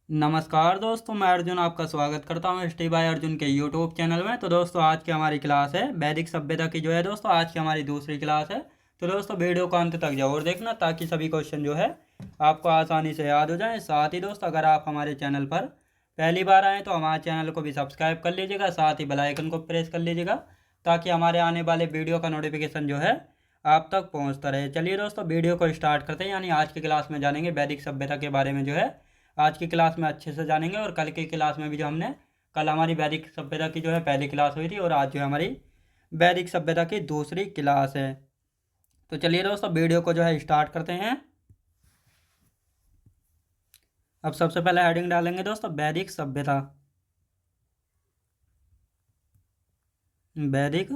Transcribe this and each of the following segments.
नमस्कार दोस्तों, मैं अर्जुन आपका स्वागत करता हूँ स्टे बाय अर्जुन के यूट्यूब चैनल में। तो दोस्तों आज की हमारी क्लास है वैदिक सभ्यता की जो है दोस्तों आज की हमारी दूसरी क्लास है। तो दोस्तों वीडियो को अंत तक जरूर देखना ताकि सभी क्वेश्चन जो है आपको आसानी से याद हो जाए। साथ ही दोस्तों अगर आप हमारे चैनल पर पहली बार आएँ तो हमारे चैनल को भी सब्सक्राइब कर लीजिएगा, साथ ही बेल आइकन को प्रेस कर लीजिएगा ताकि हमारे आने वाले वीडियो का नोटिफिकेशन जो है आप तक पहुँचता रहे। चलिए दोस्तों वीडियो को स्टार्ट करते हैं। यानी आज की क्लास में जानेंगे वैदिक सभ्यता के बारे में जो है आज की क्लास में अच्छे से जानेंगे। और कल की क्लास में भी जो हमने कल हमारी वैदिक सभ्यता की जो है पहली क्लास हुई थी और आज जो है हमारी वैदिक सभ्यता की दूसरी क्लास है। तो चलिए दोस्तों वीडियो को जो है स्टार्ट करते हैं। अब सबसे पहले हेडिंग डालेंगे दोस्तों वैदिक सभ्यता। वैदिक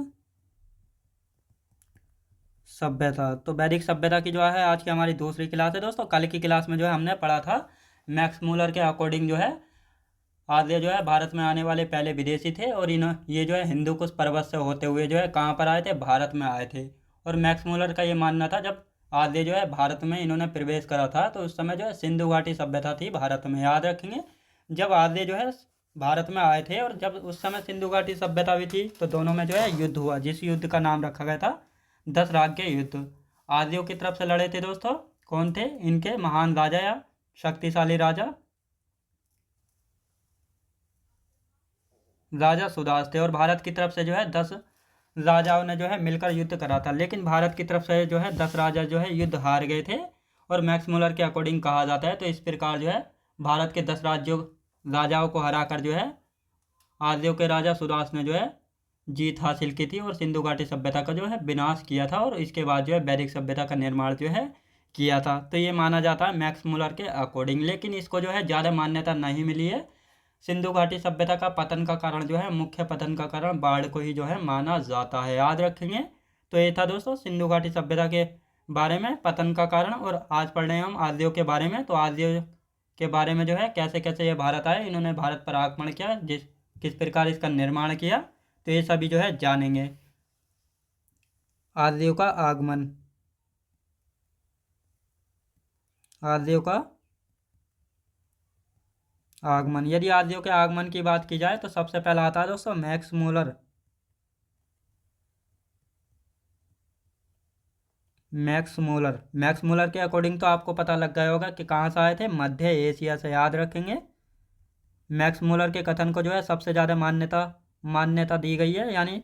सभ्यता, तो वैदिक सभ्यता की जो है आज की हमारी दूसरी क्लास है दोस्तों। कल की क्लास में जो है हमने पढ़ा था मैक्स मूलर के अकॉर्डिंग जो है आर्य जो है भारत में आने वाले पहले विदेशी थे और ये जो है हिंदू कुश पर्वत से होते हुए जो है कहाँ पर आए थे, भारत में आए थे। और मैक्स मूलर का ये मानना था जब आर्य जो है भारत में इन्होंने प्रवेश करा था तो उस समय जो है सिंधु घाटी सभ्यता थी भारत में। याद रखेंगे जब आर्य जो है भारत में आए थे और जब उस समय सिंधु घाटी सभ्यता भी थी तो दोनों में जो है युद्ध हुआ, जिस युद्ध का नाम रखा गया था 10 राग के युद्ध। आर्यों की तरफ से लड़े थे दोस्तों कौन थे, इनके महान राजा या शक्तिशाली राजा राजा सुदास थे। और भारत की तरफ से जो है 10 राजाओं ने जो है मिलकर युद्ध करा था, लेकिन भारत की तरफ से जो है 10 राजा जो है युद्ध हार गए थे। और मैक्स मुलर के अकॉर्डिंग कहा जाता है तो इस प्रकार जो है भारत के 10 राज्यों राजाओं को हराकर जो है आर्यों के राजा सुदास ने जो है जीत हासिल की थी और सिंधु घाटी सभ्यता का जो है विनाश किया था और इसके बाद जो है वैदिक सभ्यता का निर्माण जो है किया था। तो ये माना जाता है मैक्स मुलर के अकॉर्डिंग, लेकिन इसको जो है ज़्यादा मान्यता नहीं मिली है। सिंधु घाटी सभ्यता का पतन का कारण जो है मुख्य पतन का कारण बाढ़ को ही जो है माना जाता है। याद रखेंगे। तो ये था दोस्तों सिंधु घाटी सभ्यता के बारे में पतन का कारण। और आज पढ़ रहे हैं हम आर्यों के बारे में। तो आर्यों के बारे में जो है कैसे कैसे ये भारत आए, इन्होंने भारत पर आक्रमण किया, किस प्रकार इसका निर्माण किया, तो ये सभी जो है जानेंगे। आर्यों का आगमन। आर्यों का आगमन, यदि आर्यों के आगमन की बात की जाए तो सबसे पहला आता है दोस्तों मैक्स मूलर। मैक्स मूलर के अकॉर्डिंग तो आपको पता लग गया होगा कि कहाँ से आए थे, मध्य एशिया से। याद रखेंगे मैक्स मूलर के कथन को जो है सबसे ज़्यादा मान्यता दी गई है। यानी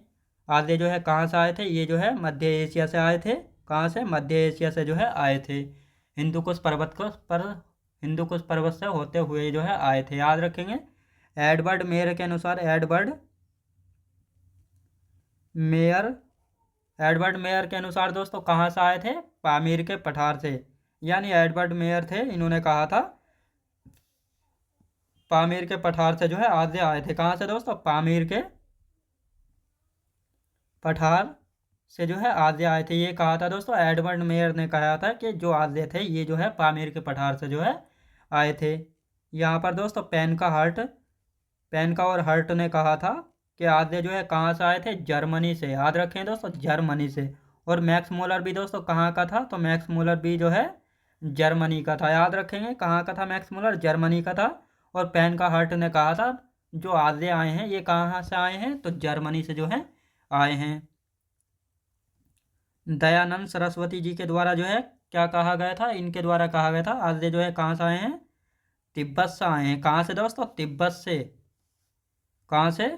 आर्य जो है कहाँ से आए थे, ये जो है मध्य एशिया से आए थे। कहाँ से, मध्य एशिया से जो है आए थे। हिंदू कुश पर्वत से होते हुए जो है आए थे। याद रखेंगे एडवर्ड मेयर के अनुसार मेयर एडवर्ड मेयर के अनुसार दोस्तों कहाँ से आए थे, पामीर के पठार से। यानी एडवर्ड मेयर थे, इन्होंने कहा था पामीर के पठार से जो है आर्य आए थे। कहाँ से दोस्तों, पामीर के पठार से जो है आर्य आए थे। ये कहा था दोस्तों एडवर्ड मेयर ने कहा था कि जो आर्य थे ये जो है पामीर के पठार से जो है आए थे। यहाँ पर दोस्तों पेन का और हर्ट ने कहा था कि आर्य जो है कहाँ से आए थे, जर्मनी से। याद रखें दोस्तों जर्मनी से। और मैक्स मूलर भी दोस्तों कहाँ का था, तो मैक्स मूलर भी जो है जर्मनी का था। याद रखेंगे कहाँ का था मैक्स मूलर, जर्मनी का था। और पेन का हर्ट ने कहा था जो आर्य आए हैं ये कहाँ से आए हैं, तो जर्मनी से जो है आए हैं। दयानंद सरस्वती जी के द्वारा जो है क्या कहा गया था, इनके द्वारा कहा गया था आर्य जो है कहाँ से आए हैं, तिब्बत से आए हैं। कहाँ से दोस्तों, तिब्बत से। कहाँ से,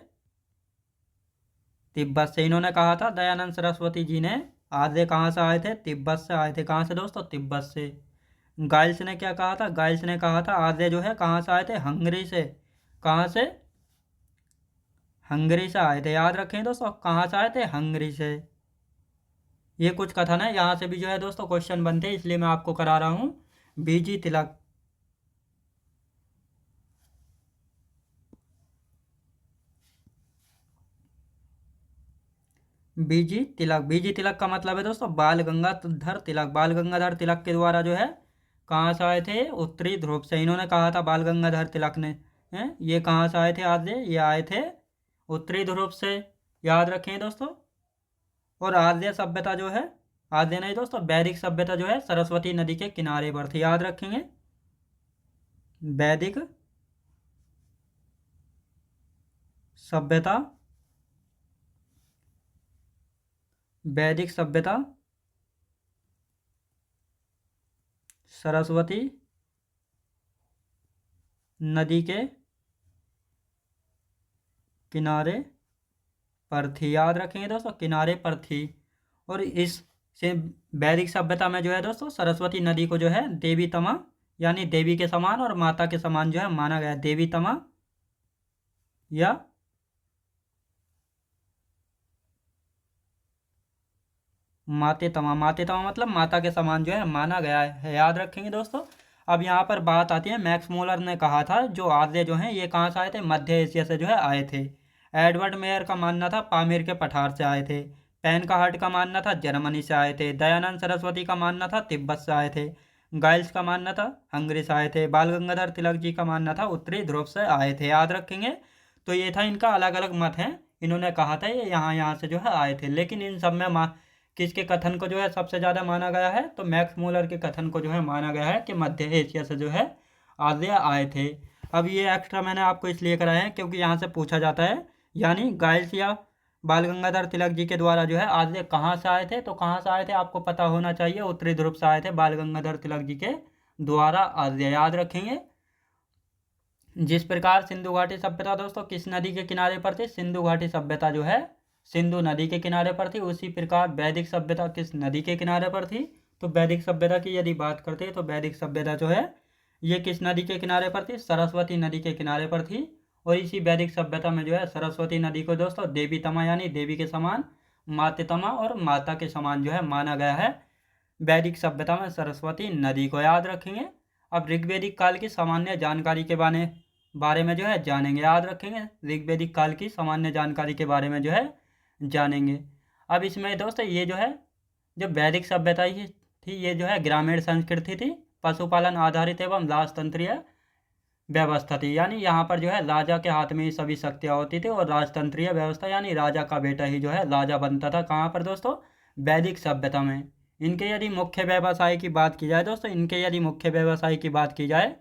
तिब्बत से। इन्होंने कहा था दयानंद सरस्वती जी ने आर्य कहाँ से आए थे, तिब्बत से आए थे। कहाँ से दोस्तों, तिब्बत से। गाइल्स ने क्या कहा था, गाइल्स ने कहा था आर्य जो है कहाँ से आए थे, हंगरी से। कहाँ से, हंगरी से आए थे। याद रखें दोस्तों कहाँ से आए थे, हंगरी से। ये कुछ कथन है, यहाँ से भी जो है दोस्तों क्वेश्चन बनते हैं इसलिए मैं आपको करा रहा हूँ। बीजी तिलक। बीजी तिलक का मतलब है दोस्तों बाल गंगाधर तिलक। बाल गंगाधर तिलक के द्वारा जो है कहाँ से आए थे, उत्तरी ध्रुव से। इन्होंने कहा था बाल गंगाधर तिलक ने ये कहाँ से आए थे आर्य, ये आए थे उत्तरी ध्रुव से। याद रखें दोस्तों। और आर्य सभ्यता जो है, आर्य नहीं दोस्तों वैदिक सभ्यता जो है सरस्वती नदी के किनारे पर थी। याद रखेंगे वैदिक सभ्यता, वैदिक सभ्यता, सरस्वती नदी के किनारे पर थी। याद रखेंगे दोस्तों, किनारे पर थी। और इस से वैदिक सभ्यता में जो है दोस्तों सरस्वती नदी को जो है देवी तमा यानी देवी के समान और माता के समान जो है माना गया है। देवी तमा या माते तमा मतलब माता के समान जो है माना गया है। याद रखेंगे दोस्तों। अब यहाँ पर बात आती है, मैक्स मूलर ने कहा था जो आर्य जो हैं ये कहाँ से आए थे, मध्य एशिया से जो है आए थे। एडवर्ड मेयर का मानना था पामीर के पठार से आए थे। पेन का हार्ट का मानना था जर्मनी से आए थे। दयानंद सरस्वती का मानना था तिब्बत से आए थे। गाइल्स का मानना था हंगरी से आए थे। बाल गंगाधर तिलक जी का मानना था उत्तरी ध्रुव से आए थे। याद रखेंगे। तो ये था इनका अलग अलग मत है। इन्होंने कहा था ये यहाँ यहाँ से जो है आए थे, लेकिन इन सब में किसके कथन को जो है सबसे ज़्यादा माना गया है, तो मैक्स मूलर के कथन को जो है माना गया है कि मध्य एशिया से जो है आर्य आए थे। अब ये एक्स्ट्रा मैंने आपको इसलिए कराया है क्योंकि यहाँ से पूछा जाता है, यानी गाइल्स या बाल गंगाधर तिलक जी के द्वारा जो है आर्य कहाँ से आए थे, तो कहाँ से आए थे आपको पता होना चाहिए, उत्तरी ध्रुव से आए थे बाल गंगाधर तिलक जी के द्वारा आर्य। याद रखेंगे। जिस प्रकार सिंधु घाटी सभ्यता दोस्तों किस नदी के किनारे पर थी, सिंधु घाटी सभ्यता जो है सिंधु नदी के किनारे पर थी। उसी प्रकार वैदिक सभ्यता किस नदी के किनारे पर थी, तो वैदिक सभ्यता की यदि बात करते हैं तो वैदिक सभ्यता जो है ये किस नदी के किनारे पर थी, सरस्वती नदी के किनारे पर थी। और इसी वैदिक सभ्यता में जो है सरस्वती नदी को दोस्तों देवी तमा यानी देवी के समान, मातृतमा और माता के समान जो है माना गया है वैदिक सभ्यता में सरस्वती नदी को। याद रखेंगे। अब ऋग्वेदिक काल की सामान्य जानकारी के बारे में जो है जानेंगे। याद रखेंगे। ऋग्वेदिक काल की सामान्य जानकारी के बारे में जो है जानेंगे। अब इसमें दोस्तों ये जो है जो वैदिक सभ्यता ही थी ये जो है ग्रामीण संस्कृति थी, पशुपालन आधारित एवं राजतंत्रीय व्यवस्था थी। यानी यहाँ पर जो है राजा के हाथ में ही सभी शक्तियाँ होती थी और राजतंत्रीय व्यवस्था यानी राजा का बेटा ही जो है राजा बनता था। कहाँ पर दोस्तों, वैदिक सभ्यता में। इनके यदि मुख्य व्यवसाय की बात की जाए दोस्तों, इनके यदि मुख्य व्यवसाय की बात की जाए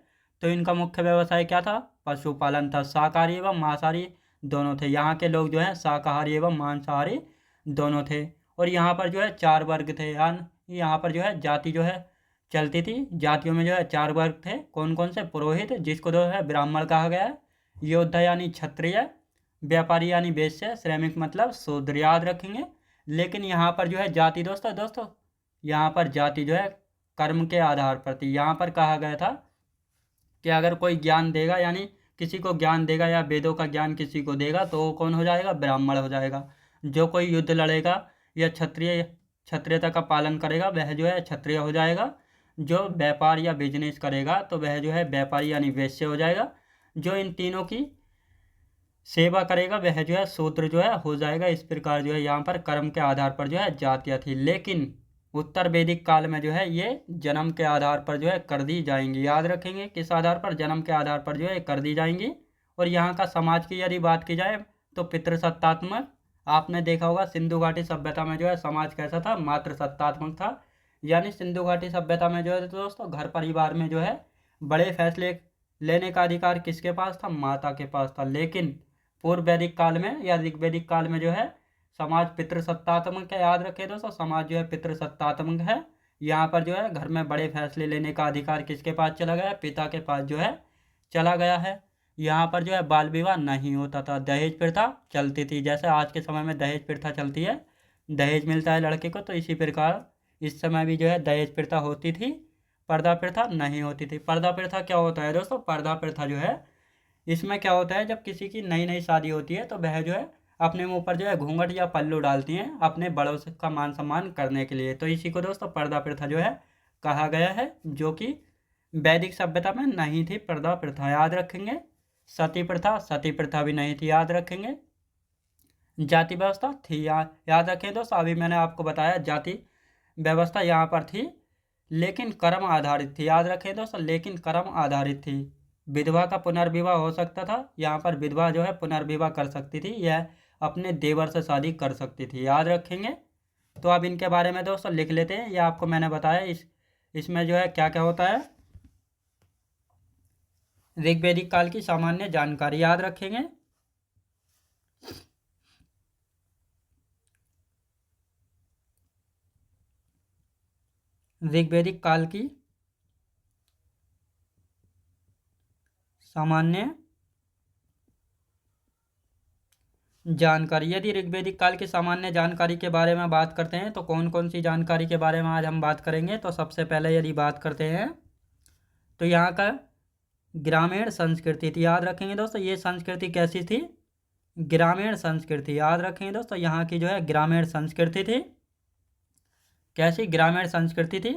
तो इनका मुख्य व्यवसाय क्या था, पशुपालन था। शाकाहारी एवं मांसाहारी दोनों थे। यहाँ के लोग जो है शाकाहारी एवं मांसाहारी दोनों थे। और यहाँ पर जो है 4 वर्ग थे, यानी यहाँ पर जो है जाति जो है चलती थी। जातियों में जो है 4 वर्ग थे। कौन कौन से, पुरोहित जिसको जो है ब्राह्मण कहा गया है, योद्धा यानी क्षत्रिय, व्यापारी यानी वैश्य, श्रमिक मतलब शूद्र। याद रखेंगे। लेकिन यहाँ पर जो है जाति दोस्तों यहाँ पर जाति जो है कर्म के आधार पर थी। यहाँ पर कहा गया था कि अगर कोई ज्ञान देगा यानी किसी को ज्ञान देगा या वेदों का ज्ञान किसी को देगा तो वो कौन हो जाएगा, ब्राह्मण हो जाएगा। जो कोई युद्ध लड़ेगा या क्षत्रियता का पालन करेगा वह जो है क्षत्रिय हो जाएगा। जो व्यापार या बिजनेस करेगा तो वह जो है व्यापारी यानी वैश्य हो जाएगा। जो इन तीनों की सेवा करेगा वह जो है शूद्र जो है हो जाएगा। इस प्रकार जो है यहाँ पर कर्म के आधार पर जो है जातियाँ थी। लेकिन उत्तर वैदिक काल में जो है ये जन्म के आधार पर जो है कर दी जाएंगी। याद रखेंगे। किस आधार पर, जन्म के आधार पर जो है कर दी जाएंगी। और यहाँ का समाज की यदि बात की जाए तो पितृसत्तात्मक। आपने देखा होगा सिंधु घाटी सभ्यता में जो है समाज कैसा था, मातृसत्तात्मक था। यानी सिंधु घाटी सभ्यता में जो है दोस्तों घर परिवार में जो है बड़े फैसले लेने का अधिकार किसके पास था, माता के पास था। लेकिन पूर्व वैदिक काल में या ऋग्वैदिक काल में जो है समाज पितृसत्तात्मक है। याद रखें दोस्तों, समाज जो है पितृसत्तात्मक है। यहाँ पर जो है घर में बड़े फैसले लेने का अधिकार किसके पास चला गया, पिता के पास जो है चला गया है। यहाँ पर जो है बाल विवाह नहीं होता था, दहेज प्रथा चलती थी। जैसे आज के समय में दहेज प्रथा चलती है, दहेज मिलता है लड़के को, तो इसी प्रकार इस समय भी जो है दहेज प्रथा होती थी, पर्दा प्रथा नहीं होती थी। पर्दा प्रथा क्या होता है दोस्तों, पर्दा प्रथा जो है इसमें क्या होता है, जब किसी की नई नई शादी होती है तो वह जो है अपने मुंह पर जो है घूंघट या पल्लू डालती हैं अपने बड़ों का मान सम्मान करने के लिए। तो इसी को दोस्तों पर्दा प्रथा जो है कहा गया है, जो कि वैदिक सभ्यता में नहीं थी पर्दा प्रथा। याद रखेंगे। सती प्रथा, सती प्रथा भी नहीं थी। याद रखेंगे। जाति व्यवस्था थी, याद रखें दोस्तों। अभी मैंने आपको बताया जाति व्यवस्था यहाँ पर थी, लेकिन कर्म आधारित थी। याद रखें दोस्तों, लेकिन कर्म आधारित थी। विधवा का पुनर्विवाह हो सकता था। यहाँ पर विधवा जो है पुनर्विवाह कर सकती थी, यह अपने देवर से शादी कर सकती थी। याद रखेंगे। तो अब इनके बारे में दोस्तों लिख लेते हैं। यह आपको मैंने बताया इसमें जो है क्या क्या होता है। ऋग्वैदिक काल की सामान्य जानकारी याद रखेंगे। ऋग्वैदिक काल की सामान्य जानकारी। यदि ऋग्वैदिक काल की सामान्य जानकारी के बारे में बात करते हैं तो कौन कौन सी जानकारी के बारे में आज हम बात करेंगे। तो सबसे पहले यदि बात करते हैं तो यहाँ का ग्रामीण संस्कृति थी। याद रखेंगे दोस्तों, ये संस्कृति कैसी थी? ग्रामीण संस्कृति। याद रखेंगे दोस्तों, यहाँ की जो है ग्रामीण संस्कृति थी। कैसी ग्रामीण संस्कृति थी?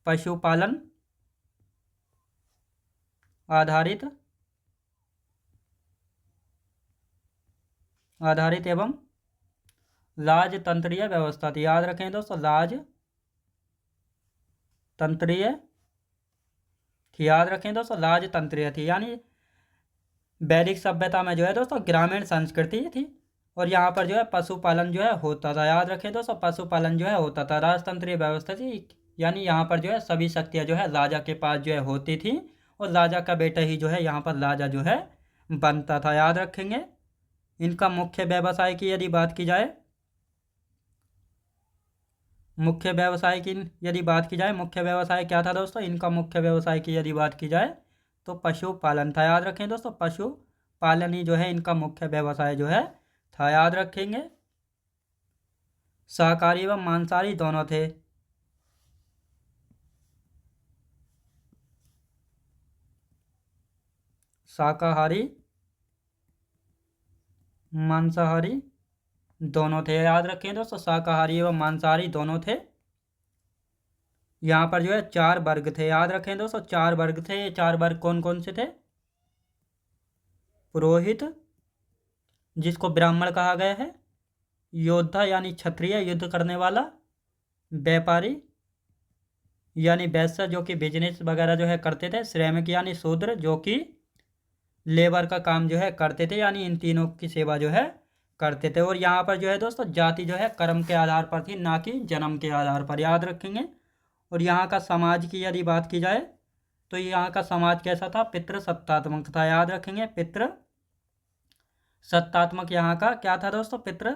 पशुपालन आधारित एवं राजतंत्रीय व्यवस्था थी। याद रखें दोस्तों, राजतंत्रीय थी। याद रखें दोस्तों, राजतंत्रीय थी। यानी वैदिक सभ्यता में जो है दोस्तों ग्रामीण संस्कृति थी और यहाँ पर जो है पशुपालन जो है होता था। याद रखें दोस्तों, पशुपालन जो है होता था। राजतंत्रीय व्यवस्था थी, यानी यहाँ पर जो है सभी शक्तियाँ जो है राजा के पास जो है होती थी और राजा का बेटा ही जो है यहाँ पर राजा जो है बनता था। याद रखेंगे। इनका मुख्य व्यवसाय की यदि बात की जाए, मुख्य व्यवसाय क्या था दोस्तों? इनका मुख्य व्यवसाय की यदि बात की जाए तो पशुपालन था। याद रखें दोस्तों, पशुपालन ही जो है इनका मुख्य व्यवसाय जो है था। याद रखेंगे। शाकाहारी एवं मांसाहारी दोनों थे। शाकाहारी मांसाहारी दोनों थे। याद रखें दोस्तों, शाकाहारी एवं मांसाहारी दोनों थे। यहाँ पर जो है 4 वर्ग थे। याद रखें दोस्तों, 4 वर्ग थे। ये 4 वर्ग कौन कौन से थे? पुरोहित, जिसको ब्राह्मण कहा गया है। योद्धा यानी क्षत्रिय, युद्ध करने वाला। व्यापारी यानी वैश्य, जो कि बिजनेस वगैरह जो है करते थे। श्रमिक यानी शूद्र, जो कि लेबर का काम जो है करते थे, यानी इन तीनों की सेवा जो है करते थे। और यहाँ पर जो है दोस्तों जाति जो है कर्म के आधार पर थी, ना कि जन्म के आधार पर। याद रखेंगे। और यहाँ का समाज की यदि बात की जाए तो यहाँ का समाज कैसा था? पितृ सत्तात्मक था। याद रखेंगे, पितृ सत्तात्मक यहाँ का क्या था दोस्तों? पितृ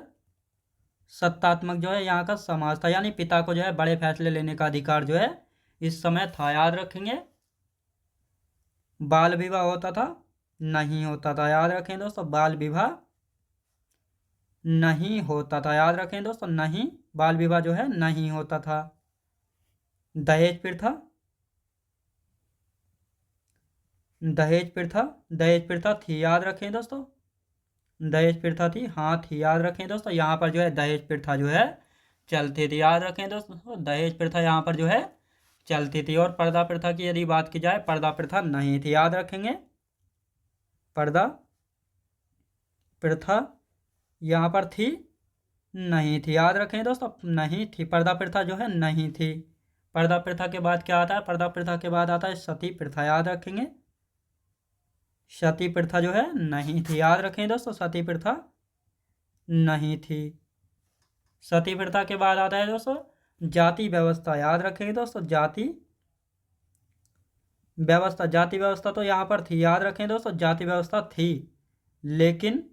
सत्तात्मक जो है यहाँ का समाज था, यानी पिता को जो है बड़े फैसले लेने का अधिकार जो है इस समय था। याद रखेंगे। बाल विवाह होता था? नहीं होता था। याद रखें दोस्तों, बाल विवाह नहीं होता था। याद रखें दोस्तों, नहीं, बाल विवाह जो है नहीं होता था। दहेज प्रथा, दहेज प्रथा थी। याद रखें दोस्तों, दहेज प्रथा थी। हाँ थी। याद रखें दोस्तों, यहाँ पर जो है दहेज प्रथा जो है चलती थी। याद रखें दोस्तों, दहेज प्रथा यहाँ पर जो है चलती थी। और पर्दा प्रथा की यदि बात की जाए, पर्दा प्रथा नहीं थी। याद रखेंगे, पर्दा प्रथा यहाँ पर थी नहीं थी। याद रखें दोस्तों, नहीं थी। पर्दा प्रथा जो है नहीं थी। पर्दा प्रथा के बाद क्या आता है? पर्दा प्रथा के बाद आता है सती प्रथा। याद रखेंगे, सती प्रथा जो है नहीं थी। याद रखें दोस्तों, सती प्रथा नहीं थी। सती प्रथा के बाद आता है दोस्तों जाति व्यवस्था। याद रखेंगे दोस्तों, जाति व्यवस्था तो यहाँ पर थी। याद रखें दोस्तों, जाति व्यवस्था थी, लेकिन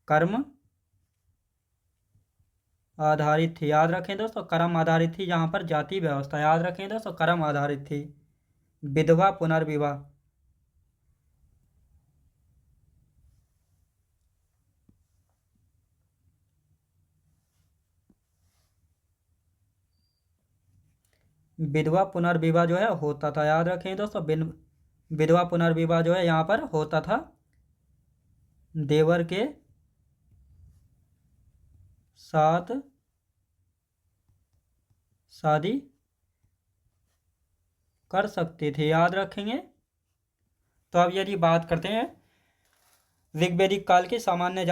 कर्म आधारित थी। याद रखें दोस्तों, कर्म आधारित थी जहाँ पर जाति व्यवस्था। याद रखें दोस्तों, कर्म आधारित थी। विधवा पुनर्विवाह, विधवा पुनर्विवाह जो है होता था। याद रखें दोस्तों, विधवा पुनर्विवाह जो है यहाँ पर होता था। देवर के साथ शादी कर सकते थे। याद रखेंगे। तो अब यदि बात करते हैं ऋग्वैदिक काल की सामान्य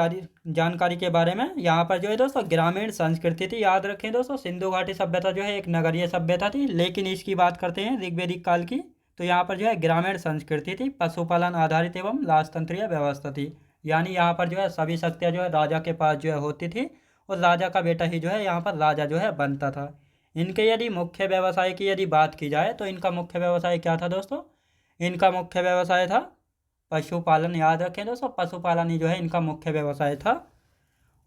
जानकारी के बारे में, यहाँ पर जो है दोस्तों ग्रामीण संस्कृति थी। याद रखें दोस्तों, सिंधु घाटी सभ्यता जो है एक नगरीय सभ्यता थी, लेकिन इसकी बात करते हैं ऋग्वैदिक काल की तो यहाँ पर जो है ग्रामीण संस्कृति थी। पशुपालन आधारित एवं राजतंत्रीय व्यवस्था थी, यानी यहाँ पर जो है सभी शक्तियाँ जो है राजा के पास जो है होती थी और राजा का बेटा ही जो है यहाँ पर राजा जो है बनता था। इनके यदि मुख्य व्यवसाय की यदि बात की जाए तो इनका मुख्य व्यवसाय क्या था दोस्तों? इनका मुख्य व्यवसाय था पशुपालन। याद रखें दोस्तों, पशुपालन ही जो है इनका मुख्य व्यवसाय था।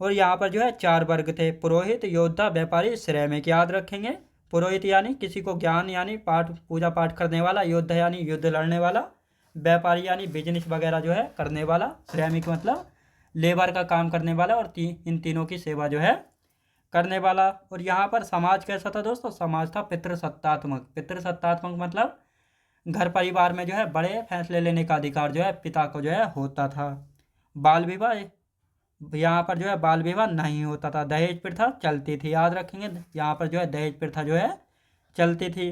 और यहाँ पर जो है 4 वर्ग थे, पुरोहित, योद्धा, व्यापारी, श्रमिक। याद रखेंगे, पुरोहित यानी किसी को ज्ञान यानी पाठ पूजा पाठ करने वाला, योद्धा यानी युद्ध लड़ने वाला, व्यापारी यानी बिजनेस वगैरह जो है करने वाला, श्रमिक मतलब लेबर का काम करने वाला, और इन तीनों की सेवा जो है करने वाला। और यहाँ पर समाज कैसा था दोस्तों? समाज था पितृसत्तात्मक। पितृसत्तात्मक मतलब घर परिवार में जो है बड़े फैसले लेने का अधिकार जो है पिता को जो है होता था। बाल विवाह, यहाँ पर जो है बाल विवाह नहीं होता था। दहेज प्रथा चलती थी, याद रखेंगे, यहाँ पर जो है दहेज प्रथा जो है चलती थी।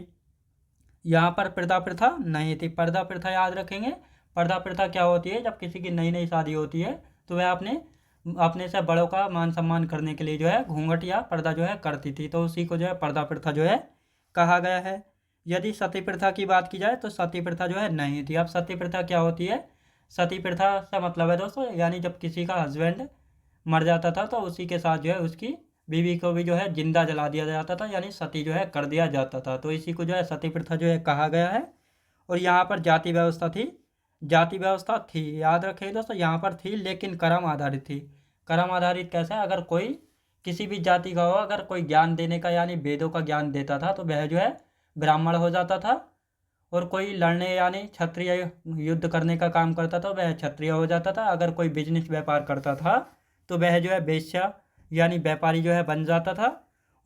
यहाँ पर पर्दा प्रथा नहीं थी। पर्दा प्रथा याद रखेंगे, पर्दा प्रथा क्या होती है? जब किसी की नई नई शादी होती है तो वह अपने से बड़ों का मान सम्मान करने के लिए जो है घूंघट या पर्दा जो है करती थी, तो उसी को जो है पर्दा प्रथा जो है कहा गया है। यदि सती प्रथा की बात की जाए तो सती प्रथा जो है नहीं थी। अब सती प्रथा क्या होती है? सती प्रथा से मतलब है दोस्तों, यानी जब किसी का हस्बैंड मर जाता था तो उसी के साथ जो है उसकी बीवी को भी जो है जिंदा जला दिया जाता था, यानी सती जो है कर दिया जाता था, तो इसी को जो है सती प्रथा जो है कहा गया है। और यहाँ पर जाति व्यवस्था थी। जाति व्यवस्था थी, याद रखिए दोस्तों, यहाँ पर थी लेकिन कर्म आधारित थी। कर्म आधारित कैसे? अगर कोई किसी भी जाति का हो, अगर कोई ज्ञान देने का यानी वेदों का ज्ञान देता था तो वह जो है ब्राह्मण हो जाता था, और कोई लड़ने यानी क्षत्रिय युद्ध करने का काम करता था वह क्षत्रिय हो जाता था। अगर कोई बिजनेस व्यापार करता था तो वह जो है वेश्या यानी व्यापारी जो है बन जाता था,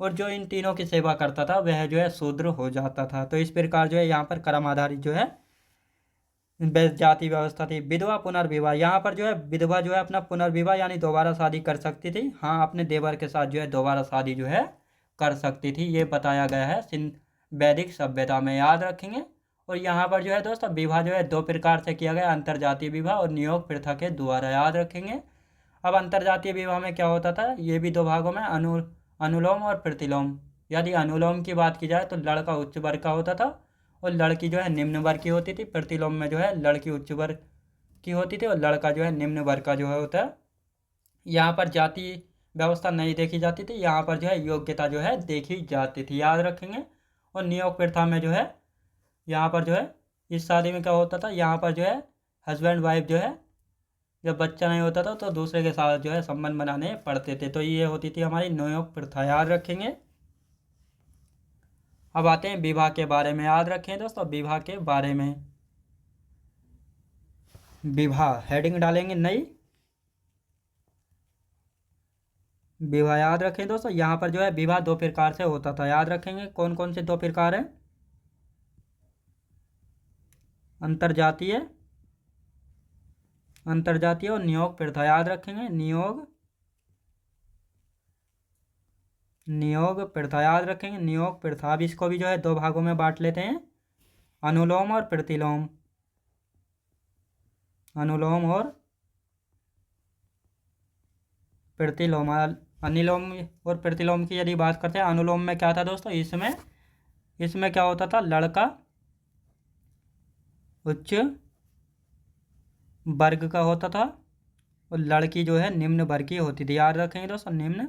और जो इन तीनों की सेवा करता था वह जो है शूद्र हो जाता था। तो इस प्रकार जो है यहाँ पर कर्म आधारित जो है जाति व्यवस्था थी। विधवा पुनर्विवाह, यहाँ पर जो है विधवा जो है अपना पुनर्विवाह यानी दोबारा शादी कर सकती थी। हाँ, अपने देवर के साथ जो है दोबारा शादी जो है कर सकती थी, ये बताया गया है सिंध वैदिक सभ्यता में, याद रखेंगे। और यहाँ पर जो है दोस्तों विवाह जो है 2 प्रकार से किया गया, अंतरजातीय विवाह और नियोग प्रथा के द्वारा, याद रखेंगे। अब अंतरजातीय विवाह में क्या होता था? ये भी 2 भागों में अनुलोम और प्रतिलोम। यदि अनुलोम की बात की जाए तो लड़का उच्च वर्ग का होता था और लड़की जो है निम्न वर्ग की होती थी। प्रतिलोम में जो है लड़की उच्च वर्ग की होती थी और लड़का जो है निम्न वर्ग का जो है होता है। यहाँ पर जाति व्यवस्था नहीं देखी जाती थी, यहाँ पर जो है योग्यता जो है देखी जाती थी, याद रखेंगे। और नियोग प्रथा में जो है यहाँ पर जो है इस शादी में क्या होता था? यहाँ पर जो है हस्बैंड वाइफ जो है जब बच्चा नहीं होता था तो दूसरे के साथ जो है संबंध बनाने पड़ते थे, तो ये होती थी हमारी नियोग प्रथा, याद रखेंगे। अब आते हैं विवाह के बारे में, याद रखें दोस्तों विवाह के बारे में। विवाह हेडिंग डालेंगे नई विवाह, याद रखें दोस्तों। यहाँ पर जो है विवाह 2 प्रकार से होता था, याद रखेंगे। कौन कौन से 2 प्रकार हैं? अंतरजातीय अंतरजातीय और नियोग प्रथा, याद रखेंगे। नियोग प्रथा, याद रखेंगे। नियोग प्रथा, अब इसको भी जो है 2 भागों में बांट लेते हैं, अनुलोम और प्रतिलोम। अनुलोम और प्रतिलोम। अनुलोम और प्रतिलोम की यदि बात करते हैं, अनुलोम में क्या था दोस्तों? इसमें क्या होता था? लड़का उच्च वर्ग का होता था और लड़की जो है निम्न वर्ग की होती थी, याद रखेंगे दोस्तों, निम्न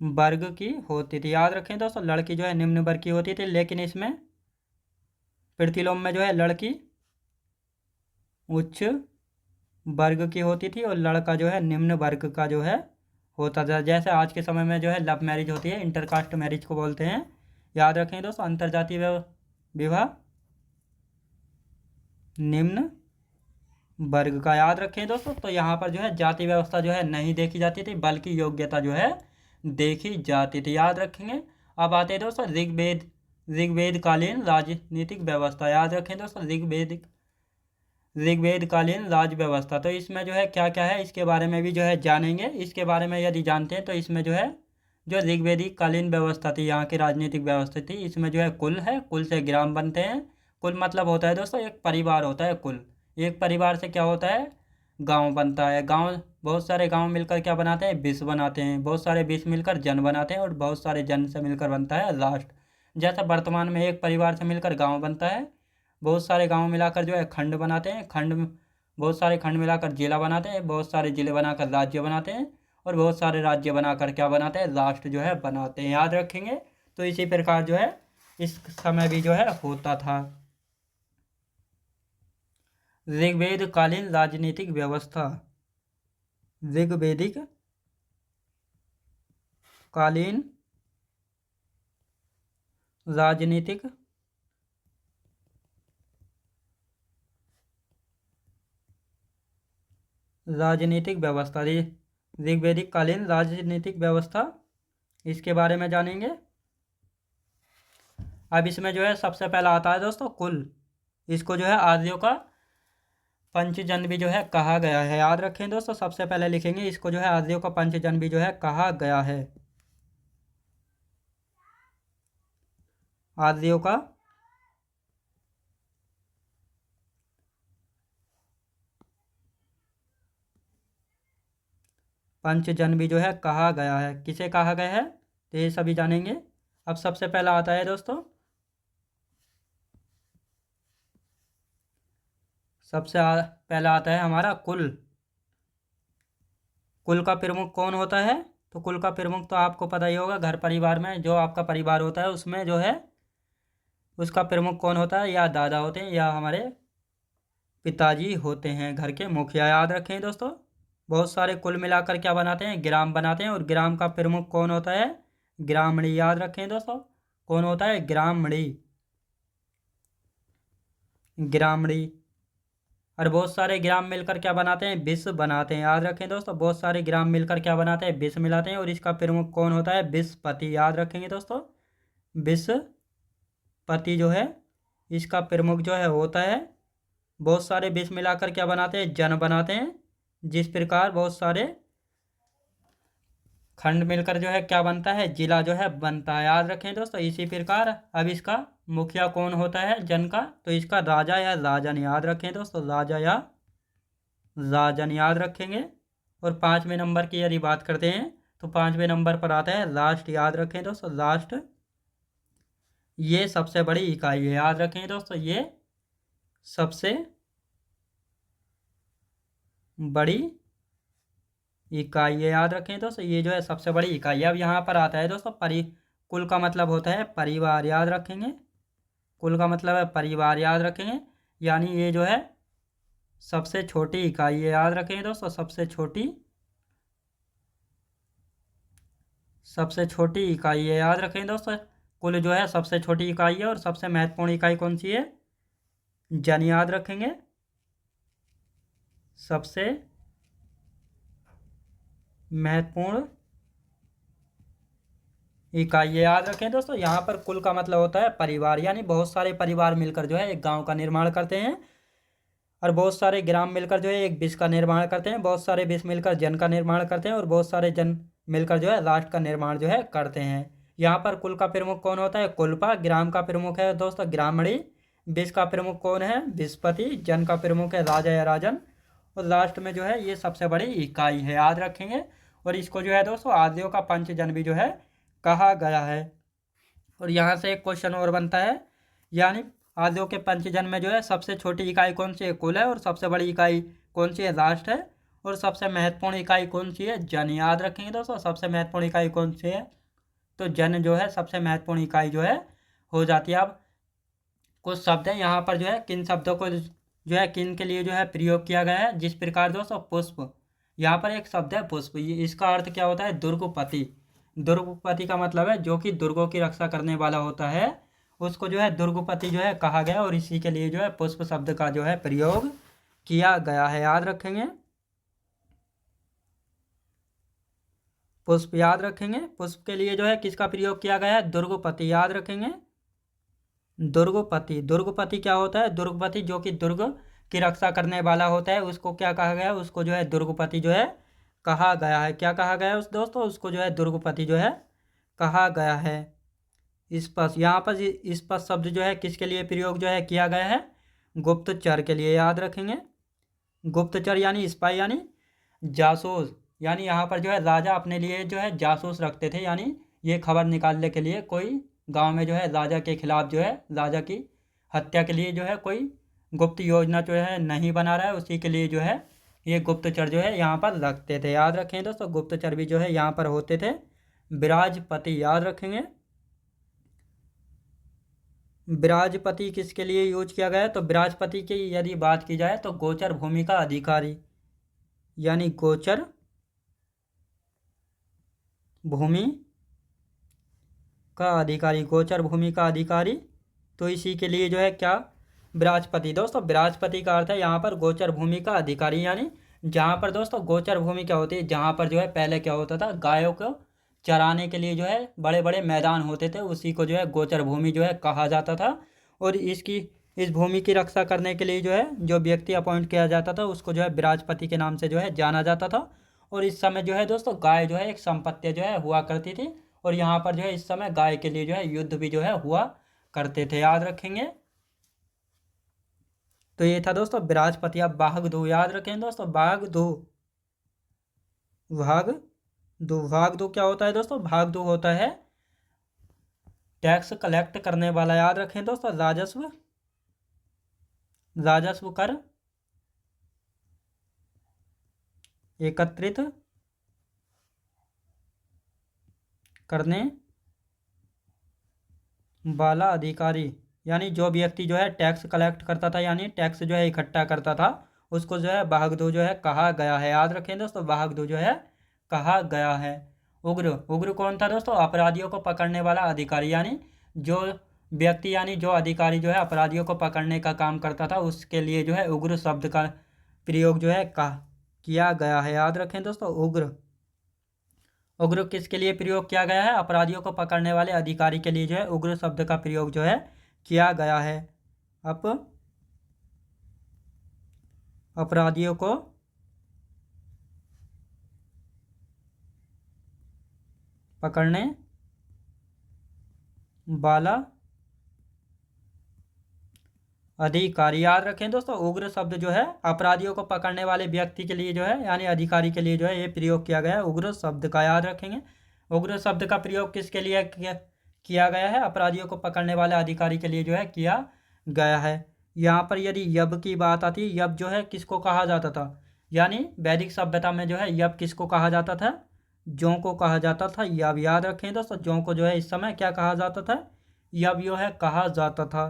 वर्ग की होती थी, याद रखें दोस्तों। लड़की जो है निम्न वर्ग की होती थी, लेकिन इसमें प्रतिलोम में जो है लड़की उच्च वर्ग की होती थी और लड़का जो है निम्न वर्ग का जो है होता था। जैसे आज के समय में जो है लव मैरिज होती है, इंटरकास्ट मैरिज को बोलते हैं, याद रखें दोस्तों। अंतरजातीय विवाह निम्न वर्ग का, याद रखें दोस्तों। तो यहाँ पर जो है जाति व्यवस्था जो है नहीं देखी जाती थी, बल्कि योग्यता जो है देखी जाती थी, याद रखेंगे। अब आते हैं दोस्तों ऋग्वेद कालीन राजनीतिक व्यवस्था, याद रखें दोस्तों। ऋग्वेद कालीन राज व्यवस्था, तो इसमें जो है क्या क्या है इसके बारे में भी जो है जानेंगे। इसके बारे में यदि जानते हैं तो इसमें जो है जो ऋग्वेदिक कालीन व्यवस्था थी, यहाँ की राजनीतिक व्यवस्था थी, इसमें जो है कुल है, कुल से ग्राम बनते हैं। कुल मतलब होता है दोस्तों एक परिवार होता है कुल। एक परिवार से क्या होता है? गांव बनता है। गांव, बहुत सारे गांव मिलकर क्या बनाते हैं? विश्व बनाते हैं। बहुत सारे विश्व मिलकर जन बनाते हैं और बहुत सारे जन से मिलकर बनता है राष्ट्र। जैसा वर्तमान में एक परिवार से मिलकर गांव बनता है, बहुत सारे गांव मिलाकर जो है खंड बनाते हैं, बहुत सारे खंड मिलाकर जिला बनाते हैं, बहुत सारे जिले बनाकर राज्य बनाते हैं, और बहुत सारे राज्य बनाकर क्या बनाते हैं? राष्ट्र जो है बनाते हैं, याद रखेंगे। तो इसी प्रकार जो है इस समय भी जो है होता था। ऋग्वेद कालीन राजनीतिक व्यवस्था, ऋग्वैदिक कालीन राजनीतिक व्यवस्था, ऋग्वैदिक कालीन राजनीतिक व्यवस्था, इसके बारे में जानेंगे। अब इसमें जो है सबसे पहला आता है दोस्तों कुल। इसको जो है आर्यों का पंचजन भी जो है कहा गया है। याद रखें दोस्तों, सबसे पहले लिखेंगे इसको जो है आर्यों का पंचजन भी जो है कहा गया है। आर्यों का पंचजन भी जो है कहा गया है। किसे कहा गया है तो ये सभी जानेंगे। अब सबसे पहला आता है दोस्तों, पहला आता है हमारा कुल। कुल का प्रमुख कौन होता है? तो कुल का प्रमुख तो आपको पता ही होगा, घर परिवार में जो आपका परिवार होता है उसमें जो है उसका प्रमुख कौन होता है? या दादा होते हैं या हमारे पिताजी होते हैं, घर के मुखिया। याद रखें दोस्तों, बहुत सारे कुल मिलाकर क्या बनाते हैं? ग्राम बनाते हैं। और ग्राम का प्रमुख कौन होता है? ग्रामणी। याद रखें दोस्तों, कौन होता है? ग्रामणी। ग्रामणी। और बहुत सारे ग्राम मिलकर क्या बनाते हैं? विश्व बनाते हैं। याद रखें दोस्तों, बहुत सारे ग्राम मिलकर क्या बनाते हैं? विश्व मिलाते हैं। और इसका प्रमुख कौन होता है? विश्वपति। याद रखेंगे दोस्तों, विश्वपति जो है इसका प्रमुख जो है होता है। बहुत सारे विश्व मिलाकर क्या बनाते हैं? जन बनाते हैं। जिस प्रकार बहुत सारे खंड मिलकर जो है क्या बनता है? जिला जो है बनता है। याद रखें दोस्तों, इसी प्रकार अब इसका मुखिया कौन होता है जन का? तो इसका राजा या राजन। याद रखें दोस्तों, राजा या राजन याद रखेंगे। और 5वें नंबर की यदि बात करते हैं तो 5वें नंबर पर आता है राष्ट्र। याद रखें दोस्तों, राष्ट्र ये सबसे बड़ी इकाई है। याद रखें दोस्तों, ये सबसे बड़ी इकाई है। याद रखें दोस्तों, ये जो है सबसे बड़ी इकाई है। अब यहाँ पर आता है दोस्तों कुल का मतलब होता है परिवार। याद रखेंगे, कुल का मतलब है परिवार। याद रखेंगे, यानी ये जो है सबसे छोटी इकाई है। याद रखेंगे दोस्तों, सबसे छोटी इकाई है। याद रखें दोस्तों, कुल जो है सबसे छोटी इकाई है। और सबसे महत्वपूर्ण इकाई कौन सी है? जन। याद रखेंगे, सबसे महत्वपूर्ण इकाई है। याद रखें दोस्तों, यहाँ पर कुल का मतलब होता है परिवार, यानी बहुत सारे परिवार मिलकर जो है एक गांव का निर्माण करते हैं। और बहुत सारे ग्राम मिलकर जो है एक विश्व का निर्माण करते हैं। बहुत सारे विश्व मिलकर जन का निर्माण करते हैं। और बहुत सारे जन मिलकर जो है राष्ट्र का निर्माण जो है करते हैं। यहाँ पर कुल का प्रमुख कौन होता है? कुलपा। ग्राम का प्रमुख है दोस्तों ग्रामणी। विश्व का प्रमुख कौन है? विश्वपति। जन का प्रमुख है राजा या राजन। और राष्ट्र में जो है ये सबसे बड़ी इकाई है। याद रखेंगे। और इसको जो है दोस्तों आर्यों का पंचजन भी जो है कहा गया है। और यहाँ से एक क्वेश्चन और बनता है, यानी आर्यों के पंचजन में जो है सबसे छोटी इकाई कौन सी है? कुल है। और सबसे बड़ी इकाई कौन सी है? राष्ट्र है। और सबसे महत्वपूर्ण इकाई कौन सी है? जन। याद रखेंगे दोस्तों, सबसे महत्वपूर्ण इकाई कौन सी है? तो जन जो है सबसे महत्वपूर्ण इकाई जो है हो जाती है। अब कुछ शब्द हैं यहाँ पर जो है किन शब्दों को जो है किन के लिए जो है प्रयोग किया गया है। जिस प्रकार दोस्तों पुष्प, यहाँ पर एक शब्द है पुष्प, ये इसका अर्थ क्या होता है? दुर्गपति। दुर्गपति का मतलब है जो कि दुर्गों की रक्षा करने वाला होता है, उसको जो है दुर्गपति जो है कहा गया। और इसी के लिए जो है पुष्प शब्द का जो है प्रयोग किया गया है। याद रखेंगे, पुष्प। याद रखेंगे, पुष्प के लिए जो है किसका प्रयोग किया गया है? दुर्गपति। याद रखेंगे, दुर्गपति। दुर्गपति क्या होता है? दुर्गपति जो कि दुर्ग की रक्षा करने वाला होता है, उसको क्या कहा गया है? उसको जो है दुर्गपति जो है कहा गया है। क्या कहा गया है उस दोस्तों? उसको जो है दुर्गपति जो है कहा गया है। स्पष्ट, यहाँ पर स्पष्ट शब्द जो है किसके लिए प्रयोग जो है किया गया है? गुप्तचर के लिए। याद रखेंगे, गुप्तचर यानी स्पाई यानी जासूस। यानी यहाँ पर जो है राजा अपने लिए जो है जासूस रखते थे, यानी ये खबर निकालने के लिए कोई गांव में जो है राजा के खिलाफ जो है राजा की हत्या के लिए जो है कोई गुप्त योजना जो है नहीं बना रहा है, उसी के लिए जो है ये गुप्तचर जो है यहाँ पर रखते थे। याद रखें दोस्तों, गुप्तचर भी जो है यहाँ पर होते थे। विराजपति। याद रखेंगे, विराजपति किसके लिए यूज किया गया है? तो विराजपति की यदि बात की जाए तो गोचर भूमि का अधिकारी, यानी गोचर भूमि का अधिकारी, गोचर भूमि का अधिकारी। तो इसी के लिए जो है क्या, विराजपति। दोस्तों विराजपति का अर्थ है यहाँ पर गोचर भूमि का अधिकारी, यानी जहाँ पर दोस्तों गोचर भूमि क्या होती है, जहाँ पर जो है पहले क्या होता था, गायों को चराने के लिए जो है बड़े बड़े मैदान होते थे, उसी को जो है गोचर भूमि जो है कहा जाता था। और इस भूमि की रक्षा करने के लिए जो है जो व्यक्ति अपॉइंट किया जाता था उसको जो है विराजपति के नाम से जो है जाना जाता था। और इस समय जो है दोस्तों गाय जो है एक संपत्ति जो है हुआ करती थी, और यहाँ पर जो है इस समय गाय के लिए जो है युद्ध भी जो है हुआ करते थे, याद रखेंगे। तो ये था दोस्तों विराजपति। अब भाग दो याद रखें दोस्तों, भाग दो, भाग दो, भाग दो क्या होता है दोस्तों, भाग दो होता है टैक्स कलेक्ट करने वाला, याद रखें दोस्तों, राजस्व, राजस्व कर एकत्रित करने वाला अधिकारी। यानी जो व्यक्ति जो है टैक्स कलेक्ट करता था, यानी टैक्स जो है इकट्ठा करता था, उसको जो है भागदू जो है कहा गया है, याद रखें दोस्तों, भागदू जो है कहा गया है। उग्र, उग्र कौन था दोस्तों, अपराधियों को पकड़ने वाला अधिकारी, यानी जो व्यक्ति यानी जो अधिकारी जो है अपराधियों को पकड़ने का काम करता था, उसके लिए जो है उग्र शब्द का प्रयोग जो है किया गया है, याद रखें दोस्तों, उग्र। उग्र किसके लिए प्रयोग किया गया है, अपराधियों को पकड़ने वाले अधिकारी के लिए जो है उग्र शब्द का प्रयोग जो है किया गया है। अब अपराधियों को पकड़ने वाला अधिकारी, याद रखें दोस्तों, उग्र शब्द जो है अपराधियों को पकड़ने वाले व्यक्ति के लिए जो है यानी अधिकारी के लिए जो है ये प्रयोग किया गया है उग्र शब्द का, याद रखेंगे। उग्र शब्द का प्रयोग किसके लिए किया गया है, अपराधियों को पकड़ने वाले अधिकारी के लिए जो है किया गया है। यहाँ पर यदि यब की बात आती, यब जो है किसको कहा जाता था, यानी वैदिक सभ्यता में जो है यब किसको कहा जाता था, जौ को कहा जाता था यब, याद रखें दोस्तों, जौ को जो है इस समय क्या कहा जाता था, यब जो है कहा जाता था।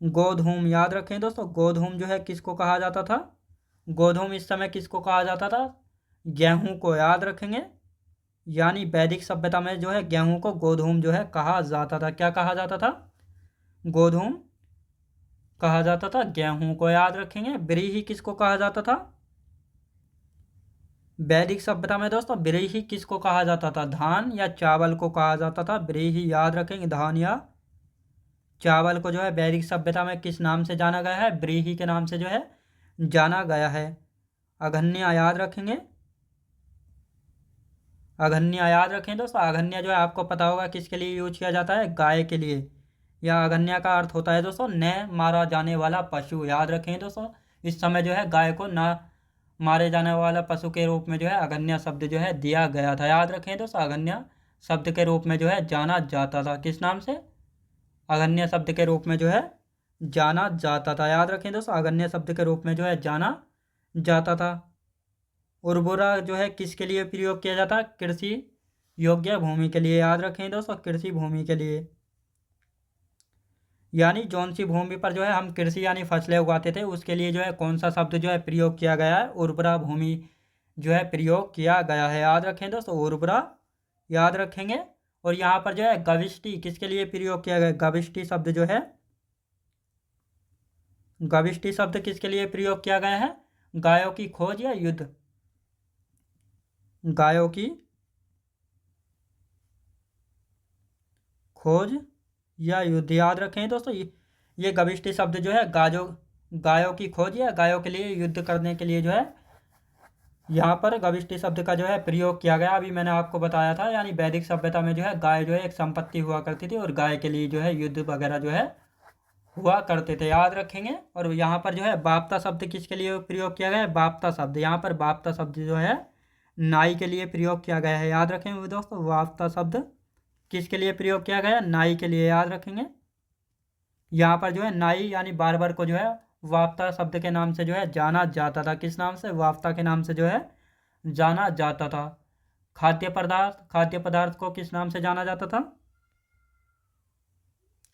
गोधूम, याद रखें दोस्तों, गोधूम जो है किसको कहा जाता था, गोधूम इस समय किसको कहा जाता था, गेहूं को, याद रखेंगे। यानी वैदिक सभ्यता में जो है गेहूं को गोधूम जो है कहा जाता था, क्या कहा जाता था, गोधूम कहा जाता था, गेहूं को, याद रखेंगे। व्रीहि किसको कहा जाता था, वैदिक सभ्यता में दोस्तों व्रीहि किसको कहा जाता था, धान या चावल को कहा जाता था, व्रीहि, याद रखेंगे, धान या चावल को जो है वैदिक सभ्यता में किस नाम से जाना गया है, व्रीहि के नाम से जो है जाना गया है। अघन्या, याद रखेंगे, अघन्या, याद रखें दोस्तों, अघन्या जो है आपको पता होगा किसके लिए यूज किया जाता है, गाय के लिए। या अघन्या का अर्थ होता है दोस्तों न मारा जाने वाला पशु, याद रखें दोस्तों, इस समय जो है गाय को ना मारे जाने वाला पशु के रूप में जो है अघन्या शब्द जो है दिया गया था, याद रखें दोस्तों, अघन्या शब्द के रूप में जो है जाना जाता था, किस नाम से, अघन्या शब्द के रूप में जो है जाना जाता था, याद रखें दोस्तों, अघन्या शब्द के रूप में जो है जाना जाता था। उर्वरा जो है किसके लिए प्रयोग किया जाता है, कृषि योग्य भूमि के लिए, याद रखें दोस्तों, कृषि भूमि के लिए। यानी जौन सी भूमि पर जो है हम कृषि यानी फसलें उगाते थे उसके लिए जो है कौन सा शब्द जो है प्रयोग किया गया है, उर्वरा भूमि जो है प्रयोग किया गया है, याद रखें दोस्तों, उर्वरा, याद रखेंगे। और यहाँ पर जो है गविष्टि किसके लिए प्रयोग किया गया, गविष्टि शब्द जो है, गविष्टि शब्द किसके लिए प्रयोग किया गया है, गायों की खोज या युद्ध, गायों की खोज या युद्ध, याद रखें दोस्तों, ये गविष्टि शब्द जो है गायों की खोज या गायों के लिए युद्ध करने के लिए जो है यहाँ पर गविष्टि शब्द का जो है प्रयोग किया गया। अभी मैंने आपको बताया था, यानी वैदिक सभ्यता में जो है गाय जो है एक संपत्ति हुआ करती थी और गाय के लिए जो है युद्ध वगैरह जो है हुआ करते थे, याद रखेंगे। और यहाँ पर जो है बाप्ता शब्द किसके लिए प्रयोग किया गया है, बाप्ता शब्द, यहाँ पर बाप्ता शब्द जो है नाई के लिए प्रयोग किया गया है, याद रखेंगे दोस्तों, बाप्ता शब्द किसके लिए प्रयोग किया गया, नाई के लिए, याद रखेंगे। यहाँ पर जो है नाई यानी बार्बर को जो है वाफ्ता शब्द के नाम से जो है जाना जाता था, किस नाम से, वाफ्ता के नाम से जो है जाना जाता था। खाद्य पदार्थ, खाद्य पदार्थ को किस नाम से जाना जाता था,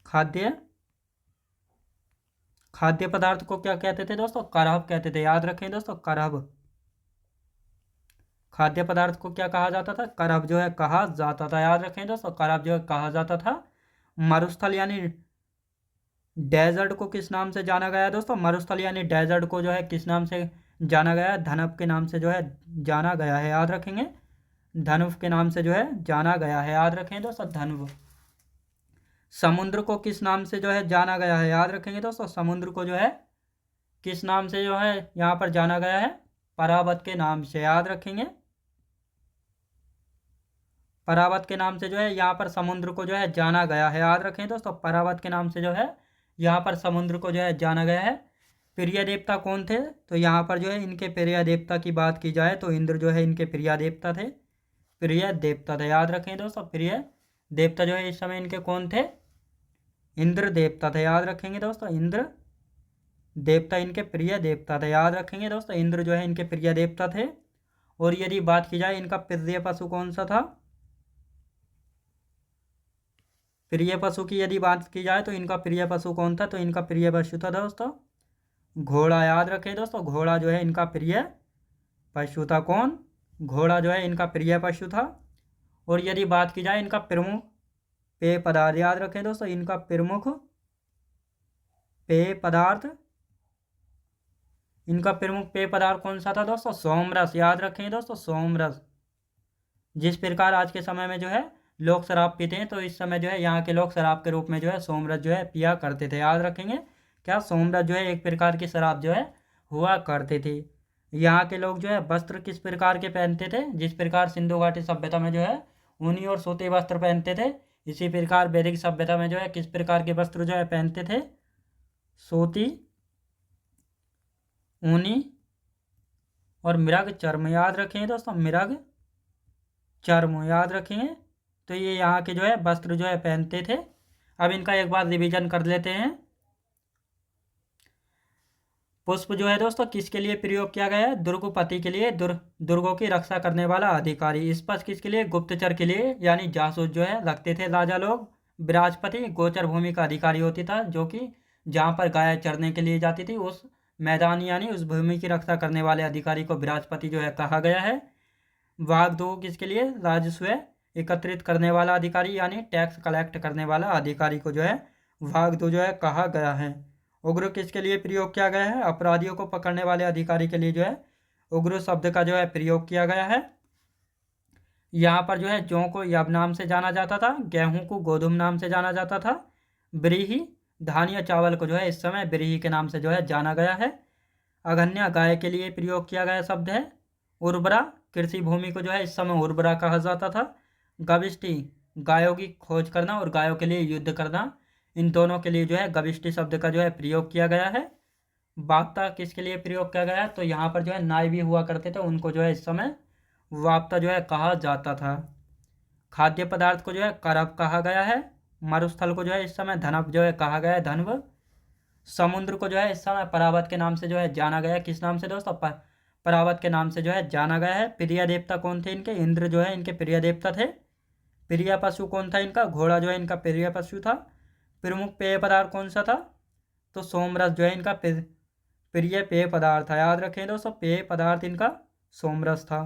खाद्य, खाद्य पदार्थ को क्या कहते थे दोस्तों, करहब कहते थे, याद रखें दोस्तों, करहब, खाद्य पदार्थ को क्या कहा जाता था? करब जो है कहा जाता था। याद रखें दोस्तों, करब जो है कहा जाता था। मरुस्थल यानी डेजर्ट को किस नाम से जाना गया है दोस्तों? मरुस्थल यानी डेजर्ट को जो है किस नाम से जाना गया है? धनब के नाम से जो है जाना गया है। याद रखेंगे, धनुष के नाम से जो है जाना गया है। याद रखें दोस्तों, धनुष। समुद्र को किस नाम से जो है जाना गया है? याद रखेंगे दोस्तों, समुद्र को जो है किस नाम से जो है यहाँ पर जाना गया है? परावत के नाम से। याद रखेंगे, परावत के नाम से जो है यहाँ पर समुद्र को जो है जाना गया है। याद रखें दोस्तों, परावत के नाम से जो है यहाँ पर समुद्र को जो है जाना गया है। प्रिय देवता कौन थे? तो यहाँ पर जो है इनके प्रिय देवता की बात की जाए तो इंद्र जो है इनके प्रिय देवता थे। प्रिय देवता थे। याद रखें दोस्तों, प्रिय देवता जो है इस समय इनके कौन थे? इंद्र देवता थे। याद रखेंगे दोस्तों, इंद्र देवता इनके प्रिय देवता थे। याद रखेंगे दोस्तों, इंद्र जो है इनके प्रिय देवता थे। और यदि बात की जाए इनका प्रिय पशु कौन सा था? प्रिय पशु की यदि बात की जाए तो इनका प्रिय पशु कौन था? तो इनका प्रिय पशु था दोस्तों घोड़ा। याद रखें दोस्तों, घोड़ा जो है इनका प्रिय पशु था। कौन? घोड़ा जो है इनका प्रिय पशु था। और यदि बात की जाए इनका प्रमुख पेय पदार्थ, याद रखें दोस्तों, इनका प्रमुख पेय पदार्थ, इनका प्रमुख पेय पदार्थ कौन सा था दोस्तों? सोमरस। याद रखें दोस्तों, सोमरस। जिस प्रकार आज के समय में जो है लोग शराब पीते हैं, तो इस समय जो है यहाँ के लोग शराब के रूप में जो है सोमरस जो है पिया करते थे। याद रखेंगे, क्या सोमरस जो है एक प्रकार की शराब जो है हुआ करते थे। यहाँ के लोग जो है वस्त्र किस प्रकार के पहनते थे? जिस प्रकार सिंधु घाटी सभ्यता में जो है ऊनी और सूती वस्त्र पहनते थे, इसी प्रकार वैदिक सभ्यता में जो है किस प्रकार के वस्त्र जो है पहनते थे? सूती, ऊनी और मृग चर्म। याद रखेंगे दोस्तों, मृग चर्म। याद रखेंगे, तो ये यहाँ के जो है वस्त्र जो है पहनते थे। अब इनका एक बार रिवीजन कर लेते हैं। पुष्प जो है दोस्तों किसके लिए प्रयोग किया गया है? दुर्गपति के लिए, दुर्गों की रक्षा करने वाला अधिकारी। स्पष्ट किसके लिए? गुप्तचर के लिए, यानी जासूस जो है रखते थे राजा लोग। विराजपति गोचर भूमि का अधिकारी होती था, जो कि जहाँ पर गाय चरने के लिए जाती थी उस मैदान यानी उस भूमि की रक्षा करने वाले अधिकारी को विराजपति जो है कहा गया है। वाग्दो किसके लिए? राजस्व एकत्रित करने वाला अधिकारी, यानी टैक्स कलेक्ट करने वाला अधिकारी को जो है वाग्दो जो है कहा गया है। उग्र किसके लिए प्रयोग किया गया है? अपराधियों को पकड़ने वाले अधिकारी के लिए जो है उग्र शब्द का जो है प्रयोग किया गया है। यहाँ पर जो है जौ को यव नाम से जाना जाता था, गेहूं को गोधुम नाम से जाना जाता था, ब्रीही धान या चावल को जो है इस समय ब्रीही के नाम से जो है जाना गया है। अगन्या गाय के लिए प्रयोग किया गया शब्द है। उर्वरा कृषि भूमि को जो है इस समय उर्वरा कहा जाता था। गविष्टि गायों की खोज करना और गायों के लिए युद्ध करना, इन दोनों के लिए जो है गविष्टि शब्द का जो है प्रयोग किया गया है। वाप्ता किसके लिए प्रयोग किया गया है? तो यहाँ पर जो है नाई भी हुआ करते थे, उनको जो है इस समय वाप्ता जो है कहा जाता था। खाद्य पदार्थ को जो है करब कहा गया है। मरुस्थल को जो है इस समय धनब जो है कहा गया है, धनब। समुद्र को जो है इस समय परावत के नाम से जो है जाना गया है। किस नाम से दोस्तों? परावत के नाम से जो है जाना गया है। प्रिय देवता कौन थे इनके? इंद्र जो है इनके प्रिय देवता थे। प्रिय पशु कौन था इनका? घोड़ा जो है इनका प्रिय पशु था। प्रमुख पेय पदार्थ कौन सा था? तो सोमरस जो है इनका प्रिय पेय पदार्थ था। याद रखें दोस्तों, पेय पदार्थ इनका सोमरस था।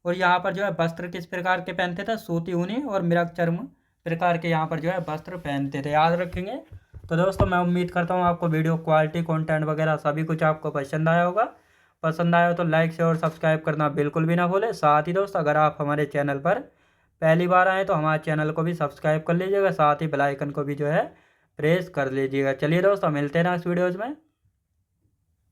और यहाँ पर जो है वस्त्र किस प्रकार के पहनते थे? सूती, ऊनी और मृग चर्म प्रकार के यहाँ पर जो है वस्त्र पहनते थे। याद रखेंगे। तो दोस्तों मैं उम्मीद करता हूँ आपको वीडियो क्वालिटी, कंटेंट वगैरह सभी कुछ आपको पसंद आया होगा। पसंद आया हो तो लाइक शेयर और सब्सक्राइब करना बिल्कुल भी ना भूलें। साथ ही दोस्तों अगर आप हमारे चैनल पर पहली बार आए तो हमारे चैनल को भी सब्सक्राइब कर लीजिएगा, साथ ही बेल आइकन को भी जो है प्रेस कर लीजिएगा। चलिए दोस्तों मिलते हैं नेक्स्ट वीडियोज़ में।